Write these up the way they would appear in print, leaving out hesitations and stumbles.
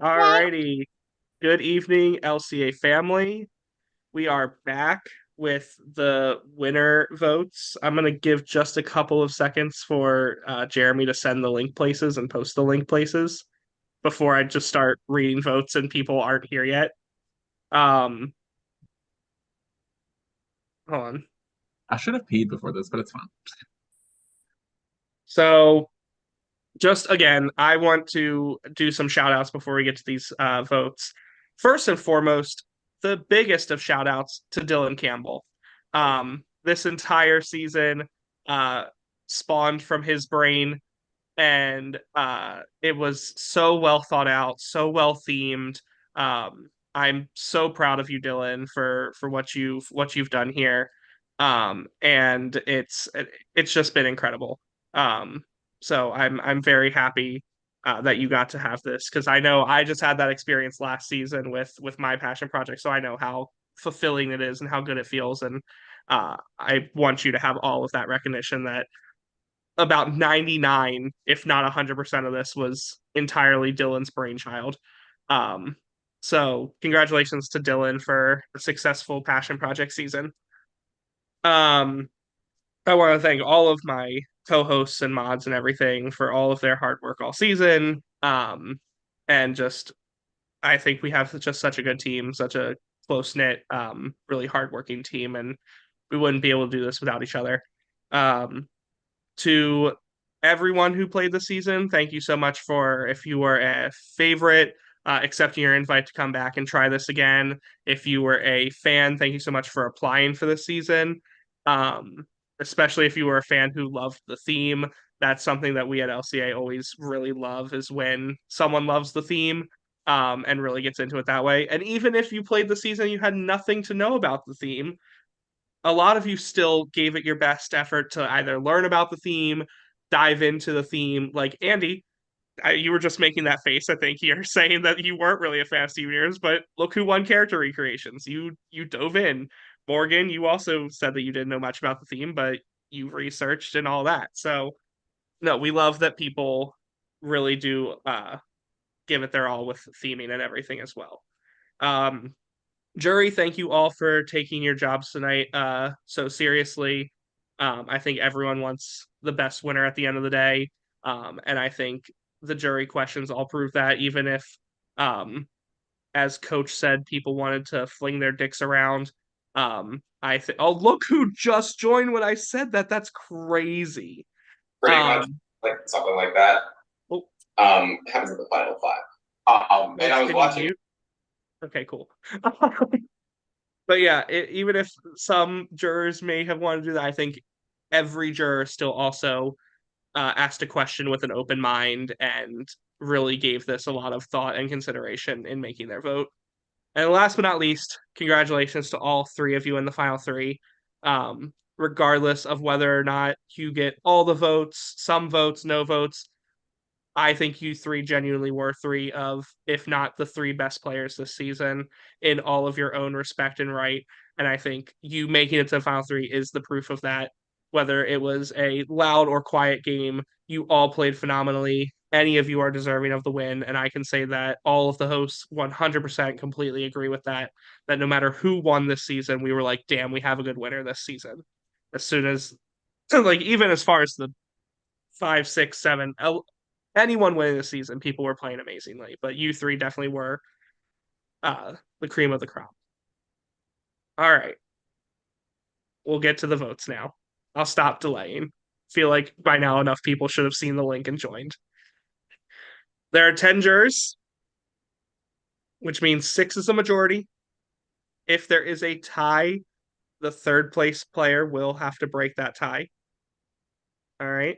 Alrighty. Good evening, LCA family. We are back with the winner votes. I'm going to give just a couple of seconds for Jeremy to send the link places and post the link places before I just start reading votes and people aren't here yet. Um, Hold on. I should have peed before this, but it's fine. So, just again, I want to do some shout outs before we get to these votes. First and foremost, the biggest of shout outs to Dylan Campbell. This entire season uh, spawned from his brain, and it was so well thought out, so well themed. I'm so proud of you, Dylan, for what you've done here. And it's just been incredible. Um, so I'm very happy that you got to have this because I know I just had that experience last season with my passion project, so I know how fulfilling it is and how good it feels. And I want you to have all of that recognition that about 99, if not 100% of this was entirely Dylan's brainchild. Um, so congratulations to Dylan for a successful passion project season. Um, I want to thank all of my co-hosts and mods and everything for all of their hard work all season. And just I think we have just such a good team, such a close knit, really hardworking team, and we wouldn't be able to do this without each other. Um, to everyone who played the season, thank you so much for if you were a favorite, accepting your invite to come back and try this again. If you were a fan, thank you so much for applying for this season. Um, Especially if you were a fan who loved the theme. That's something that we at LCA always really love is when someone loves the theme and really gets into it that way. And even if you played the season, you had nothing to know about the theme, a lot of you still gave it your best effort to either learn about the theme, dive into the theme. Like Andy, you were just making that face. I think you're saying that you weren't really a fan of Steven Universe, but look who won character recreations. You dove in. Morgan, you also said that you didn't know much about the theme, but you researched and all that. So no, we love that people really do give it their all with theming and everything as well. Um, Jury, thank you all for taking your jobs tonight so seriously. I think everyone wants the best winner at the end of the day. And I think the jury questions all prove that, even if, as Coach said, people wanted to fling their dicks around. I think, oh, look who just joined when I said that. That's crazy. Pretty much Um, like something like that. oh, Happens in the final five. And I Coach, was can you watching. mute? Okay, cool. But yeah, even if some jurors may have wanted to do that, I think every juror still also asked a question with an open mind and really gave this a lot of thought and consideration in making their vote. And last but not least, congratulations to all three of you in the final three. Regardless of whether or not you get all the votes, some votes, no votes, I think you three genuinely were three of, if not the three best players this season in all of your own respect and right. And I think you making it to the final three is the proof of that. Whether it was a loud or quiet game, you all played phenomenally. Any of you are deserving of the win. And I can say that all of the hosts 100% completely agree with that. That no matter who won this season, we were like, damn, we have a good winner this season. As soon as, like, even as far as the five, six, seven, anyone winning the season, people were playing amazingly, but you three definitely were the cream of the crop. All right, we'll get to the votes now. I'll stop delaying. Feel like by now enough people should have seen the link and joined. There are 10 jurors, which means six is the majority. If there is a tie, the third place player will have to break that tie. All right,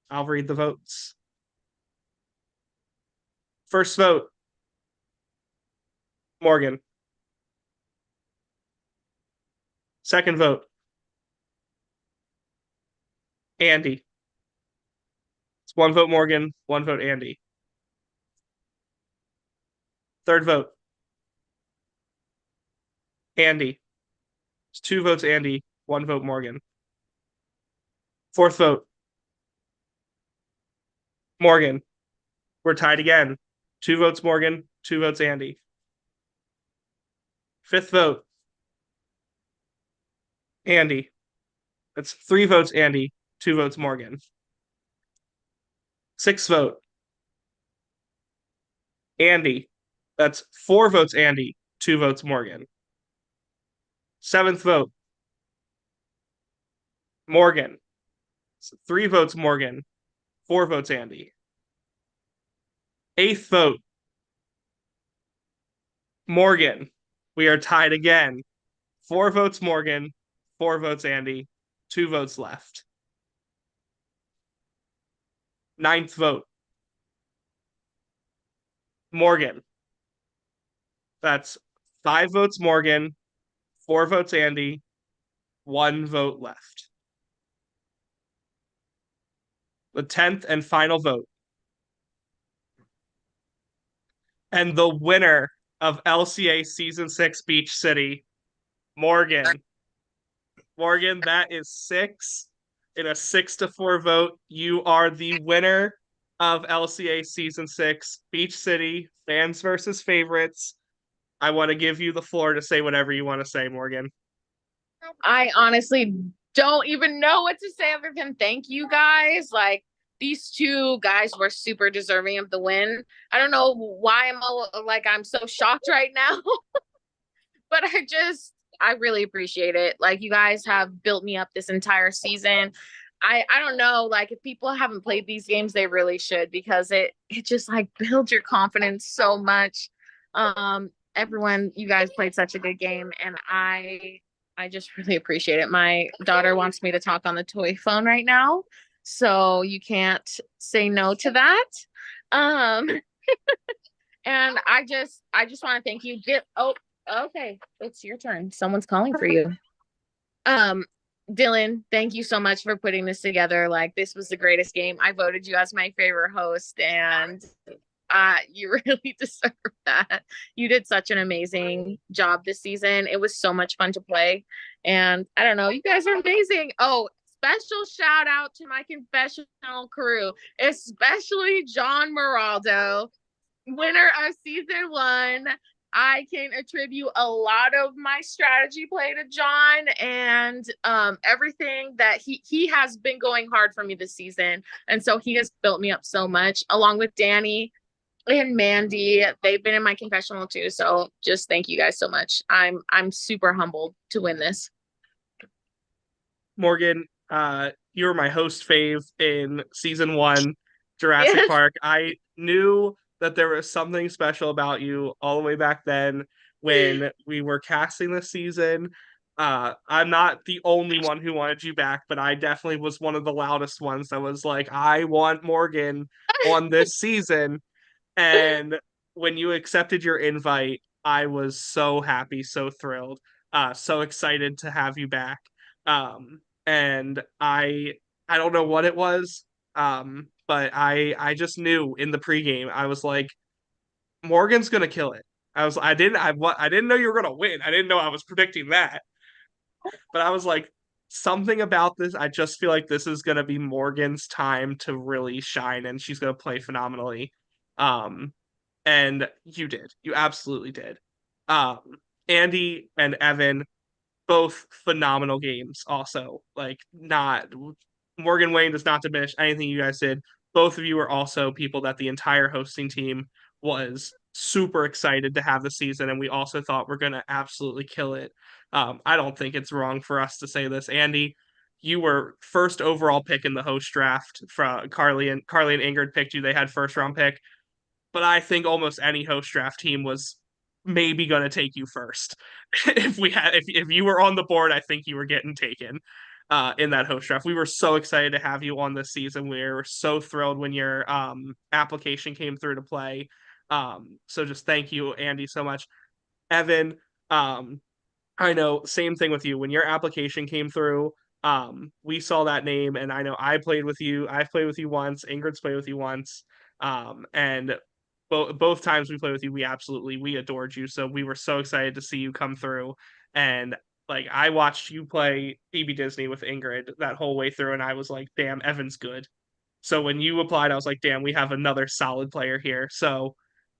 I'll read the votes. First vote, Morgan. Second vote, Andy. It's one vote Morgan, one vote Andy. Third vote, Andy. It's two votes Andy, one vote Morgan. Fourth vote, Morgan. We're tied again. 2 votes Morgan, 2 votes Andy. 5th vote, Andy. That's 3 votes Andy, 2 votes Morgan. 6th vote, Andy. That's 4 votes Andy, 2 votes Morgan. 7th vote, Morgan. 3 votes Morgan, 4 votes Andy. 8th vote, Morgan. We are tied again. 4 votes Morgan, 4 votes Andy, 2 votes left. 9th vote, Morgan. That's 5 votes Morgan, 4 votes Andy, 1 vote left. The 10th and final vote. And the winner of LCA Season 6 Beach City, Morgan. Morgan, that is 6 in a 6-4 vote. You are the winner of LCA Season 6 Beach City Fans versus Favorites. I want to give you the floor to say whatever you want to say, Morgan. I honestly don't even know what to say other than thank you guys. Like, these two guys were super deserving of the win. I don't know why I'm so shocked right now, but I really appreciate it. Like, you guys have built me up this entire season. I don't know, like, if people haven't played these games, they really should, because it just like builds your confidence so much. Everyone, you guys played such a good game, and I just really appreciate it. My daughter wants me to talk on the toy phone right now, so you can't say no to that. And I just want to thank you. Okay, it's your turn. Someone's calling for you. Dylan, thank you so much for putting this together. Like, this was the greatest game. I voted you as my favorite host, and you really deserve that. You did such an amazing job this season. It was so much fun to play. And I don't know, you guys are amazing. Oh, special shout out to my confessional crew, especially John Moraldo, winner of season 1. I can attribute a lot of my strategy play to John, and everything that he has been going hard for me this season. And so he has built me up so much, along with Danny and Mandy. They've been in my confessional too. So just thank you guys so much. I'm super humbled to win this. Morgan, you were my host fave in season 1, Jurassic Yes. Park. I knew that there was something special about you all the way back then when we were casting this season. I'm not the only one who wanted you back, but I definitely was one of the loudest ones that was like, I want Morgan on this season. And when you accepted your invite, I was so happy, so thrilled, so excited to have you back. And I don't know what it was, but I just knew in the pregame, I was like, Morgan's gonna kill it. I didn't know you were gonna win. I didn't know I was predicting that, but I was like, something about this, I just feel like this is gonna be Morgan's time to really shine, and she's gonna play phenomenally. And you did. You absolutely did. Um, Andy and Evan, both phenomenal games. Also, like, not Morgan Wayne does not diminish anything you guys did. Both of you are also people that the entire hosting team was super excited to have the season, and we also thought we're gonna absolutely kill it. I don't think it's wrong for us to say this, Andy. You were first overall pick in the host draft. From Carly and Ingrid picked you. They had first round pick, but I think almost any host draft team was maybe going to take you first. If you were on the board, I think you were getting taken in that host draft. We were so excited to have you on this season. We were so thrilled when your application came through to play. So just thank you, Andy, so much. Evan, I know, same thing with you. When your application came through, we saw that name, and I know I've played with you once, Ingrid's played with you once, and both times we played with you, we adored you. So we were so excited to see you come through. And like, I watched you play BB Disney with Ingrid that whole way through, and I was like, damn, Evan's good. So when you applied, I was like, damn, we have another solid player here. So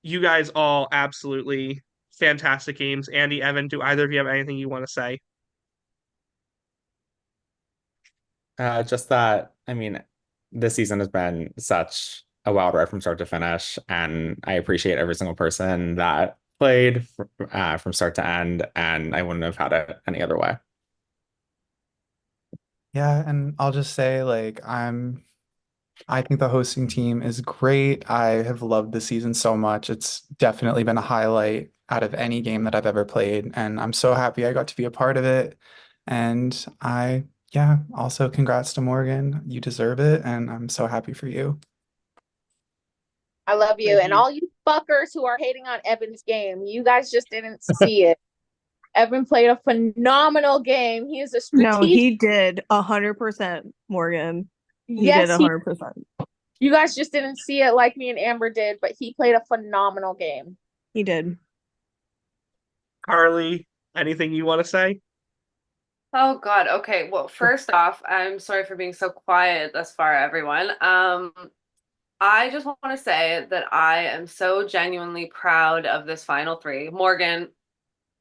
you guys all absolutely fantastic games. Andy, Evan, do either of you have anything you want to say? Just that, I mean, this season has been such a wild ride from start to finish, and I appreciate every single person that played from start to end, and I wouldn't have had it any other way. Yeah, and I'll just say I think the hosting team is great. I have loved the season so much. It's definitely been a highlight out of any game that I've ever played, and I'm so happy I got to be a part of it. And yeah, also congrats to Morgan. You deserve it, and I'm so happy for you. I love you. Thank And you. all you fuckers who are hating on Evan's game, you guys just didn't see it. Evan played a phenomenal game. He is a No, strategic. he did 100%, Morgan. He Yes, did he 100%. You guys just didn't see it like me and Amber did, but he played a phenomenal game. He did. Carly, anything you want to say? Oh God. Okay. Well, first off, I'm sorry for being so quiet thus far, everyone. I just want to say that I am so genuinely proud of this final three. Morgan,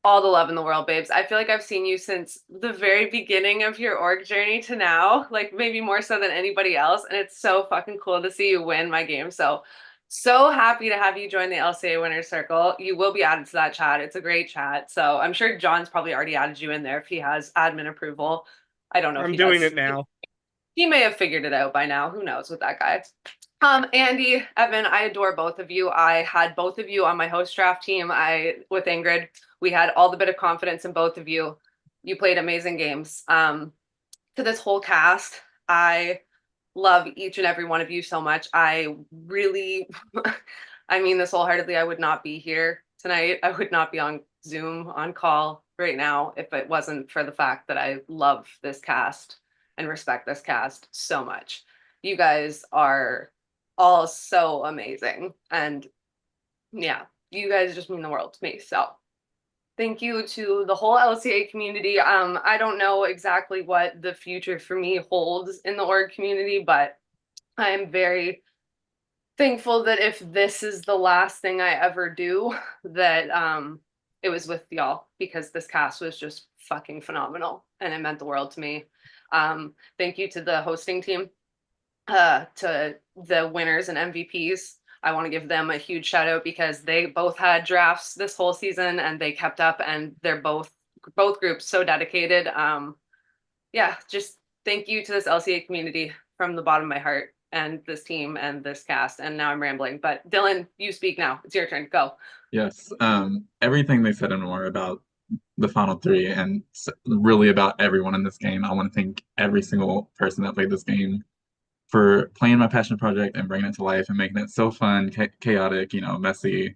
all the love in the world, babes. I feel like I've seen you since the very beginning of your org journey to now, like maybe more so than anybody else. And it's so fucking cool to see you win my game. So happy to have you join the LCA Winners Circle. You will be added to that chat. It's a great chat. So I'm sure John's probably already added you in there if he has admin approval. I don't know if I'm he doing does. it now. He may have figured it out by now. Who knows with that guy? Andy, Evan, I adore both of you. I had both of you on my host draft team. With Ingrid, we had all the bit of confidence in both of you. You played amazing games. To this whole cast, I love each and every one of you so much. I really, I mean this wholeheartedly. I would not be here tonight. I would not be on Zoom on call right now if it wasn't for the fact that I love this cast and respect this cast so much. You guys are all so amazing. And yeah, you guys just mean the world to me. So thank you to the whole LCA community. I don't know exactly what the future for me holds in the org community, but I am very thankful that if this is the last thing I ever do, that it was with y'all, because this cast was just fucking phenomenal and it meant the world to me. Thank you to the hosting team, to the winners and MVPs. I want to give them a huge shout out because they both had drafts this whole season and they kept up, and they're both groups so dedicated. Yeah, just thank you to this LCA community from the bottom of my heart, and this team and this cast. And now I'm rambling, but Dylan, you speak now. It's your turn. Go. Yes. Everything they said and more about the final three, and really about everyone in this game. I want to thank every single person that played this game for playing my passion project and bringing it to life and making it so fun, chaotic, messy,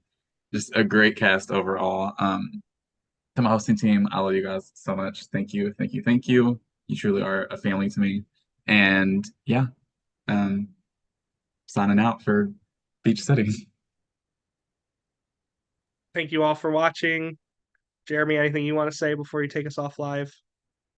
just a great cast overall. To my hosting team, I love you guys so much. Thank you, thank you, thank you. You truly are a family to me. And yeah, signing out for Beach City. Thank you all for watching. Jeremy, anything you want to say before you take us off live?